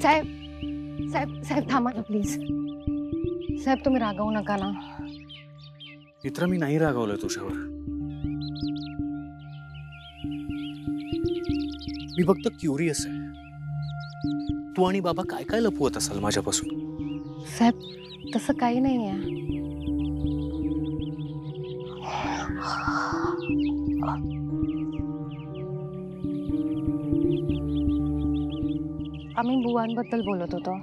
साहेब साहेब साहेब थांबा ना प्लीज. साहेब तुम्ही रागवू नका ना. मित्र मी नाही रागवलोय तुझ्यावर. मी फक्त क्युरियस आहे. तू आणि बाबा काय काय लपवत असाल माझ्यापासून? साहेब तसं काही नाही आहे. आम्ही बुवांबद्दल बोलत होतो.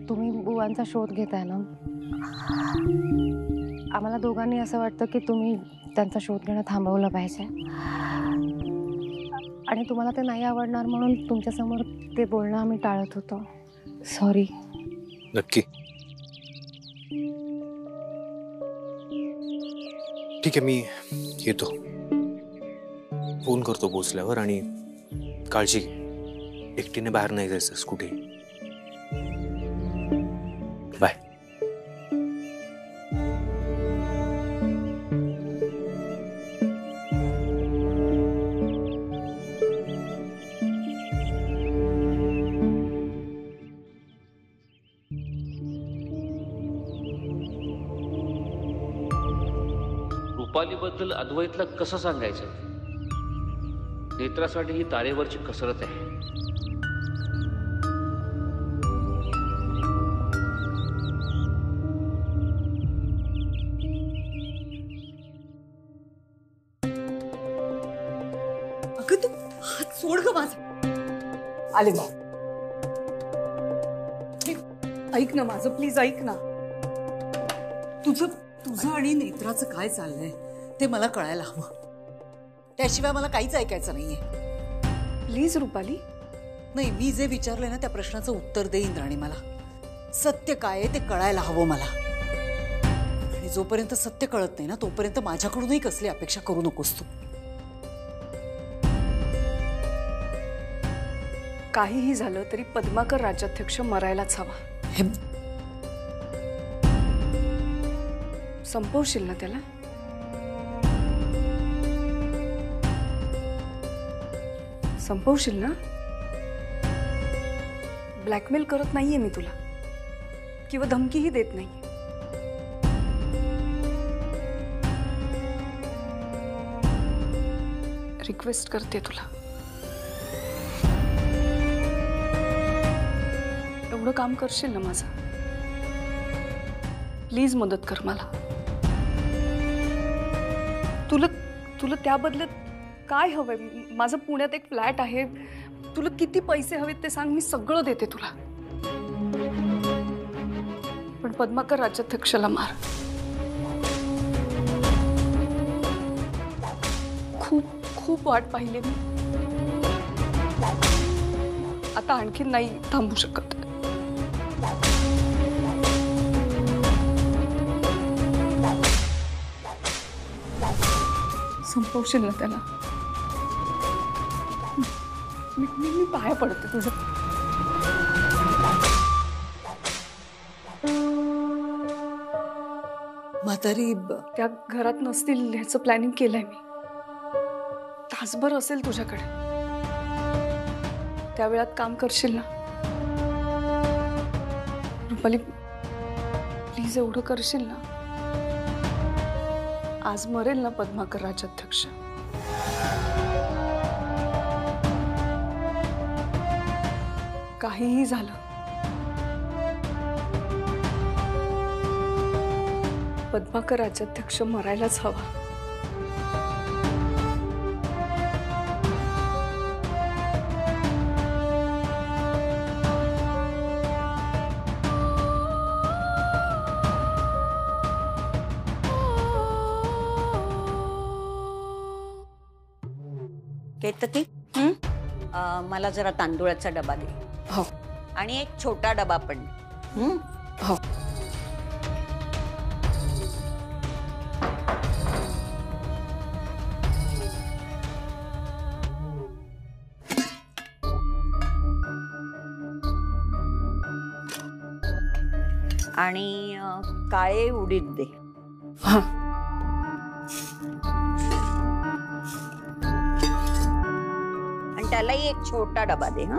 तुम्ही बुवांचा शोध घेताय ना. आम्हाला दोघांनी असं वाटतं की तुम्ही त्यांचा शोध घेणं थांबवलं पाहिजे आणि तुम्हाला ते नाही आवडणार म्हणून तुमच्यासमोर ते बोलणं आम्ही टाळत होतो. सॉरी. नक्की ठीक आहे, मी येतो. फोन करतो पोचल्यावर. आणि काळजी घे, एकटीने बाहेर नाही जायचं कुठे. बाय. रुपालीबद्दल अद्वैतला कसं सांगायचं? नेत्रासाठी ही तारेवरची कसरत आहे. अगं तू हात सोड ग माझा. आले बा. ऐक ना माझं, प्लीज ऐक ना. तुझं आणि नेत्राचं काय चाललंय ते मला कळायला हवं. त्याशिवाय मला काहीच ऐकायचं नाहीये. प्लीज रुपाली. नाही, मी जे विचारलंय ना त्या प्रश्नाचं उत्तर दे इंद्राणी. मला सत्य काय आहे ते कळायला हवं मला. आणि जोपर्यंत सत्य कळत नाही ना तोपर्यंत माझ्याकडूनही कसली अपेक्षा करू नकोस तू. काहीही झालं तरी पद्माकर राज्याध्यक्ष मरायलाच हवा. संपवशील ना त्याला? संपवशील ना? ब्लॅकमेल करत नाहीये मी तुला किंवा धमकीही देत नाहीये. रिक्वेस्ट करते तुला. एवढं काम करशील ना माझं? प्लीज मदत कर मला. तुला त्या बदल्यात काय हवंय? माझं पुण्यात एक फ्लॅट आहे. तुला किती पैसे हवेत ते सांग, मी सगळं देते तुला. पण पद्माकर राज्याध्यक्षाला मार. खूप खूप वाट पाहिली मी. आता आणखी नाही थांबू शकत. संपवशील ना त्याला? मी पाया पडते तुझं. म्हातारी त्या घरात नसतील ह्याचं प्लॅनिंग केलंय मी. तासभर असेल तुझ्याकडे. त्या वेळात काम करशील ना? रुपाली प्लीज एवढं करशील ना? आज मरेल ना पद्माकर राज्याध्यक्ष. काहीही झालं पद्माकर राज्याध्यक्ष मरायलाच हवा. केतकी, मला जरा तांदूळाचा डबा दे. हो. आणि एक छोटा डबा पण. हो. आणि काळे उडीद दे. हा. त्यालाही एक छोटा डबा दे. हा.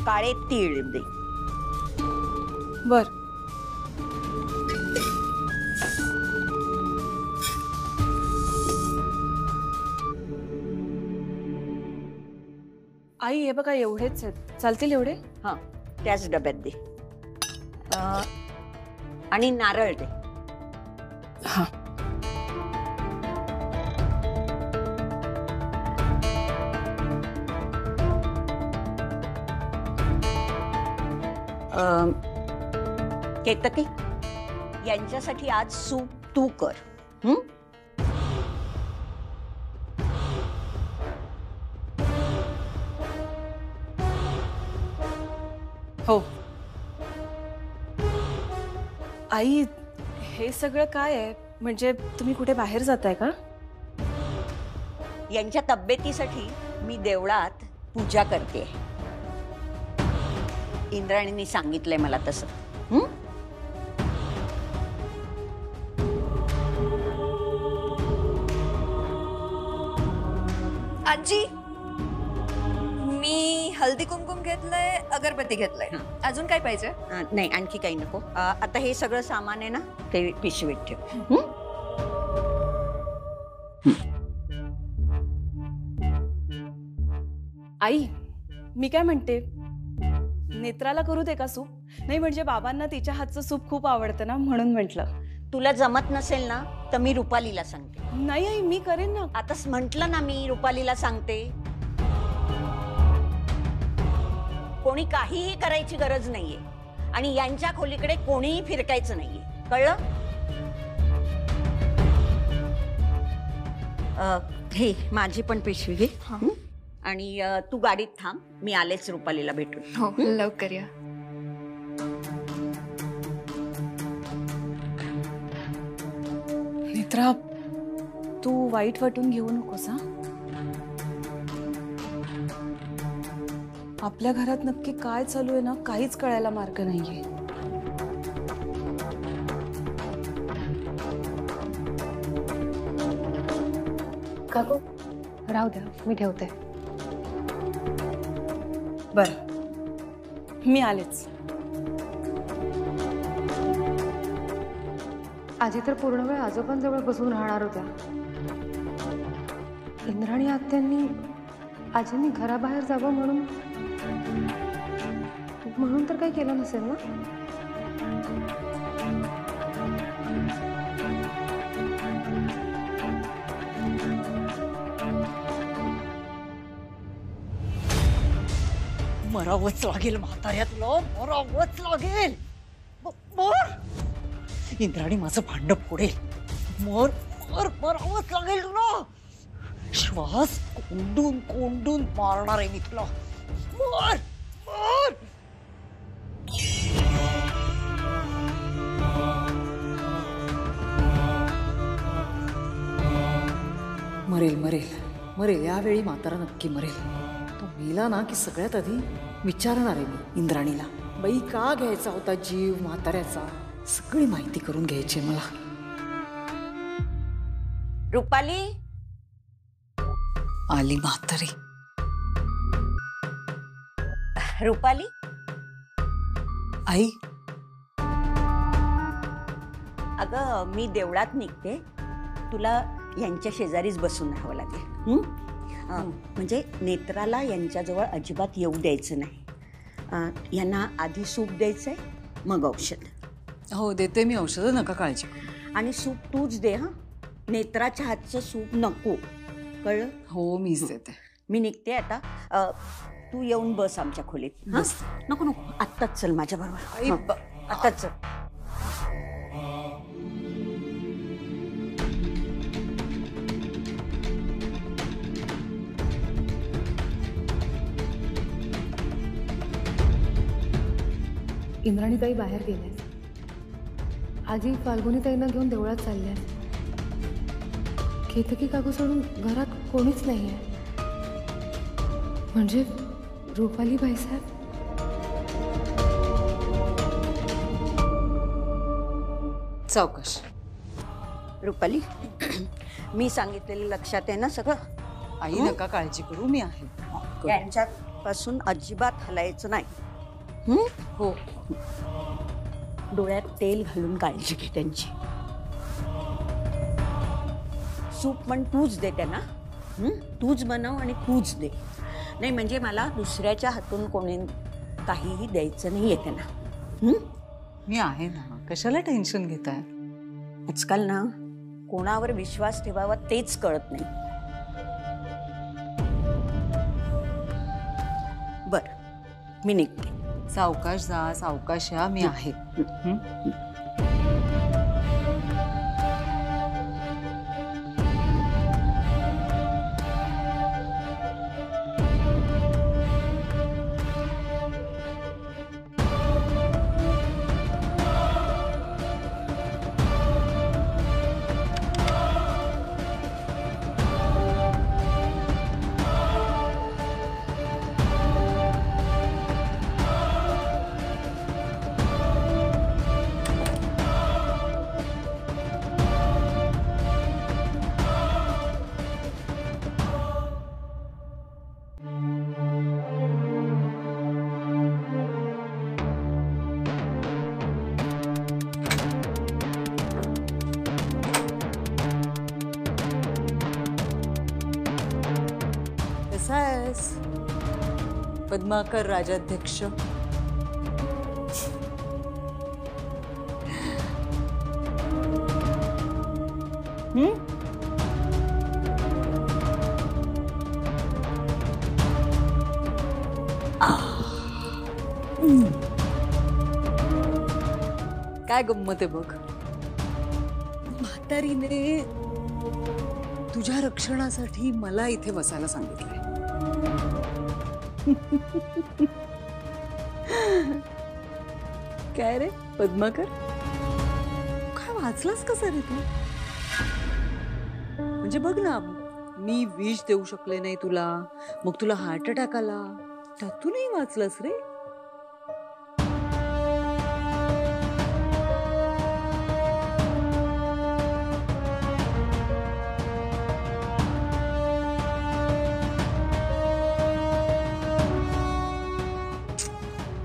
काळे तीळ दे. बर. आई हे बघा एवढेच आहेत, चालतील एवढे? हा, त्याच डब्यात दे. आणि नारळ दे. हा. केतकी, यांच्यासाठी आज सूप तू कर. हं? हो. आई हे सगळं काय आहे? म्हणजे तुम्ही कुठे बाहेर जाताय का? यांच्या तब्येतीसाठी मी देवळात पूजा करते. इंद्राणींनी सांगितलंय मला तसं. हं? आजी, मी हल्दी कुंकुम घेतलंय, अगरबत्ती घेतलंय. अजून काय पाहिजे? नाही, आणखी काही नको. आता हे सगळं सामान आहे ना, ते पिशवीत ठेव. हं? आई मी काय म्हणते, नेत्राला करू दे का सूप? नाही म्हणजे बाबांना तिच्या हातचं सूप खूप आवडतं ना, म्हणून म्हटलं. तुला जमत नसेल ना तर मी रुपालीला सांगते. नाही आई, मी करेन ना. आताच म्हंटल ना मी रुपालीला सांगते. कोणी काहीही करायची गरज नाहीये आणि यांच्या खोलीकडे कोणीही फिरकायचं नाहीये, कळलं? हे माझी पण पिशवी घे. हं? आणि तू गाडीत थांब, मी आलेच रुपालीला भेटून. हो, लवकर या. नेत्रा, तू वाईट वाटून घेऊ नकोस हा. आपल्या घरात नक्की काय चालू आहे ना, काहीच कळायला मार्ग नाहीये. काकू राहू द्या, मी ठेवते. बरं, मी आलेच. आजी तर पूर्ण वेळ आजोबांजवळ बसून राहणार होत्या. इंद्राणी आत्यांनी आजींनी घराबाहेर जावं म्हणून तर काही केलं नसेल ना? मरावंच लागेल म्हाताऱ्या, तुला मरावंच लागेल. मर. इंद्राणी माझं भांड फोडेल. मरावंच लागेल तुला. श्वास कोंडून कोंडून मारणार आहे मी तुला. मर. मरेल यावेळी म्हातारा नक्की मरेल. तो मेला ना की सगळ्यात आधी विचारणार आहे मी इंद्राणीला, बाई का घ्यायचा होता जीव म्हाताऱ्याचा, सगळी माहिती करून घ्यायची मला. रुपाली आली म्हातारी. रुपाली, आई अगं मी देवळात निघते, तुला यांच्या शेजारीच बसून राहावं लागेल. म्हणजे नेत्राला यांच्याजवळ अजिबात येऊ द्यायचं नाही. यांना आधी सूप द्यायचंय, मग औषध. हो देते मी औषधं, नका काळजी. आणि सूप तूच दे हा, नेत्राच्या हातचं सूप नको, कळलं? हो मीच देते. मी निघते आता. तू येऊन बस आमच्या खोलीत. नको आत्ताच चल माझ्या बरोबर. आत्ताच चल. इंद्राणीताई बाहेर गेल्या. आजी फाल्गुनीताईंना घेऊन देवळात चालल्या. केतकी काकू सोडून घरात कोणीच नाहीये. म्हणजे रुपाली बाईसाहेब. चौकश. रुपाली, मी सांगितलेलं लक्षात आहे ना सगळं? आई नका काळजी करू, मी आहे. पासून अजिबात हलायचं नाही. हं? हो. डोळ्यात तेल घालून काळजी घे त्यांची. सूप पण तूच दे त्यांना. तूच बनव आणि तूच दे. नाही म्हणजे मला दुसऱ्याच्या हातून कोणी काहीही द्यायचं नाहीये त्यांना. मी आहे ना, कशाला टेन्शन घेताय? आजकाल ना कोणावर विश्वास ठेवावा तेच कळत नाही. बर, मी निघते. सावकाश जा, सावकाश या, मी आहे. कसा आहेस पद्माकर राजाध्यक्ष? काय गंमत आहे बघ, म्हातारीने तुझ्या रक्षणासाठी मला इथे बसायला सांगितलंय. काय रे पद्माकर, काय वाचलास कसं रे तू? म्हणजे बघ ना, मी विष देऊ शकले नाही तुला, मग तुला हार्ट अटॅक आला, त्यातूनही वाचलास रे.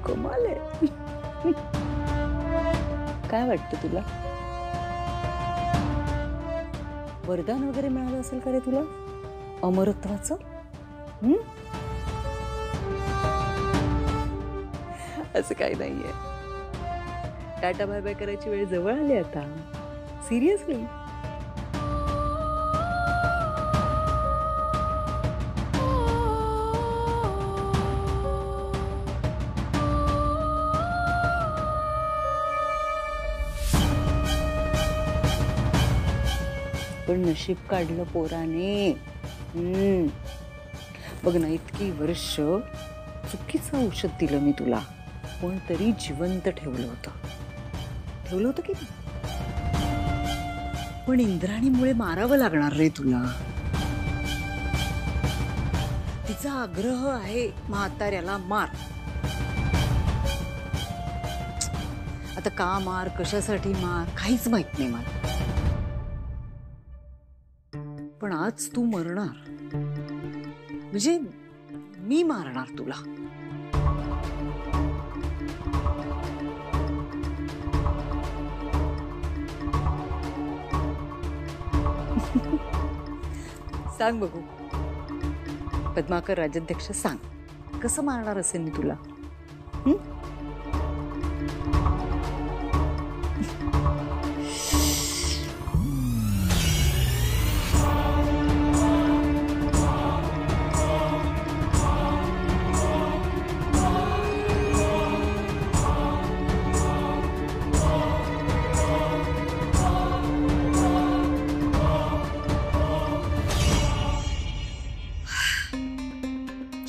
कमाल आहे. काय वाटतं तुला, वरदान वगैरे मिळालं असेल का रे तुला अमरत्वाचं? असं काही नाहीये. टाटा बाय बाय करायची वेळ जवळ आली आता. सिरियसली. पण नशीब काढलं पोराने. बघ ना, इतकी वर्ष चुकीचं औषध दिलं मी तुला, पण तरी जिवंत ठेवलं होतं की नाही? पण इंद्राणीमुळे मारावं लागणार रे तुला. तिचा आग्रह आहे म्हाताऱ्याला मार. आता का मार, कशासाठी मार, काहीच माहित नाही मला. पण आज तू मरणार, म्हणजे मी मारणार तुला. सांग बघू पद्माकर राजाध्यक्ष, सांग कसं मारणार असेल मी तुला?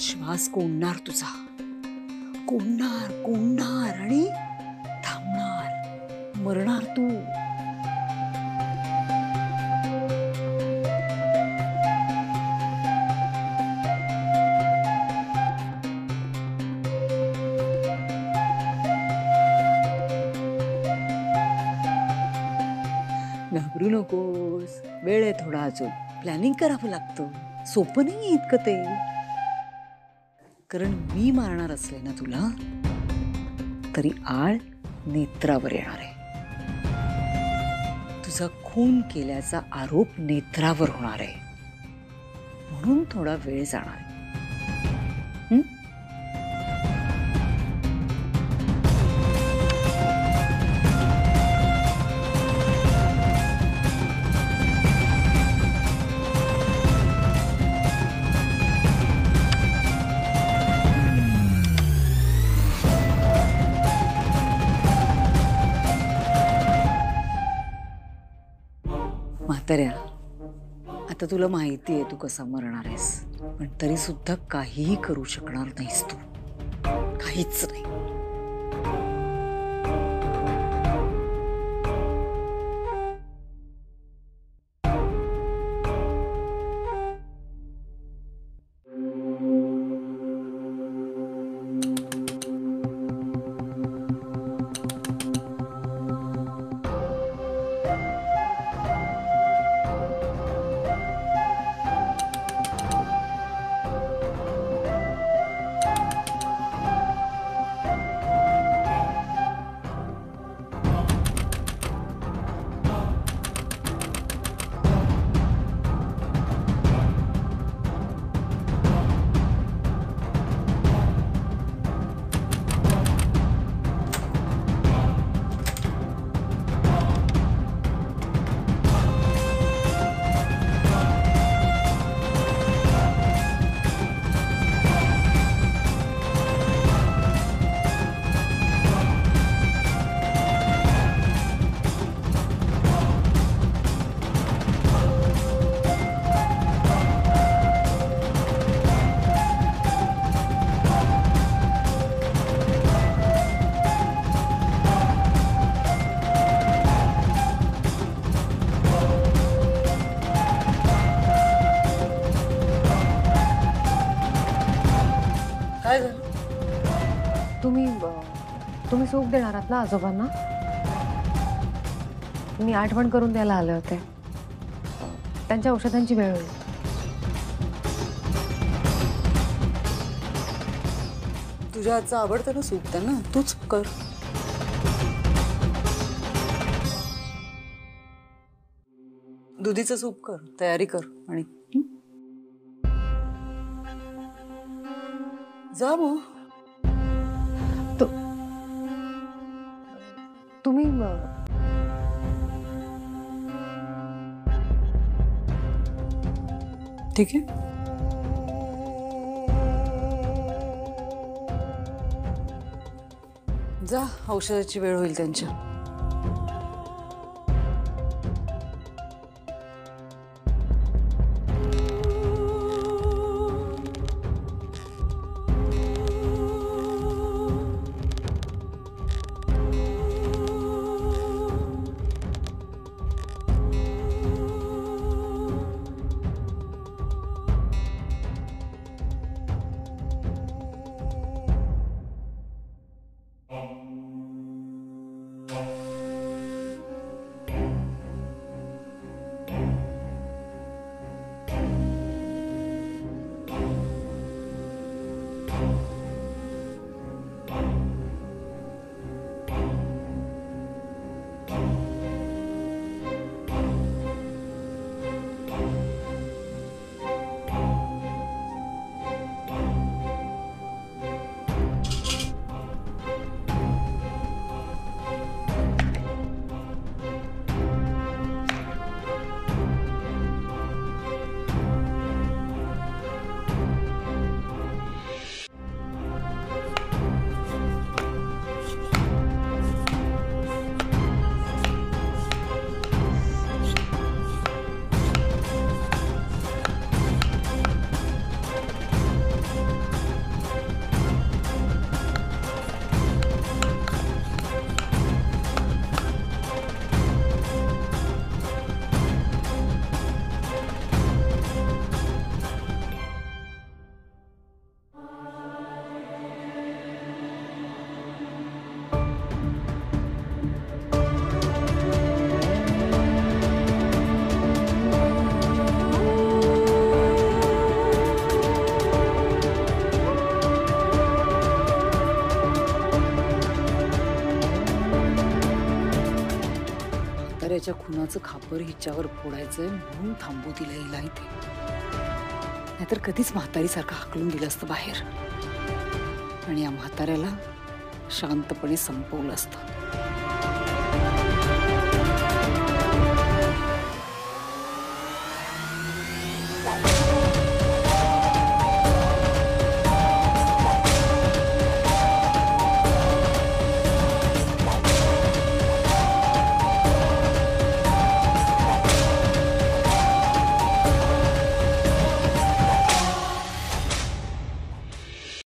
श्वास कोंडणार तुझा, कोंडणार आणि थांबणार, मरणार तू. घाबरू नकोस, वेळ आहे थोडा अजून. प्लॅनिंग करावं लागतं, सोपं नाही इतकं ते. कारण मी मारणार असले ना तुला तरी आळ नेत्रावर येणार आहे. तुझा खून केल्याचा आरोप नेत्रावर होणार आहे. म्हणून थोडा वेळ जाणार आहे. म्हाताऱ्या, आता तुला माहिती आहे तू कसा मरणार आहेस, पण तरी सुद्धा काहीही करू शकणार नाहीस तू. काहीच नाही. काय झालं? तुम्ही सूप देणार आहात ना आजोबांना? मी आठवण करून द्यायला आले होते. त्यांच्या औषधांची वेळ होईल. तुझ्या हातचं आवडतं ना सूप त्यांना, तूच कर. दुधीचं सूप कर, तयारी कर आणि जा मग. तुम्ही ठीक आहे. जा, औषधाची वेळ होईल त्यांच्या. याच्या खुनाचं खापर हिच्यावर फोडायचंय म्हणून थांबू दिलं हिला इथे. नाहीतर कधीच म्हातारीसारखं हाकलून दिलं असतं बाहेर आणि या म्हाताऱ्याला शांतपणे संपवलं असतं.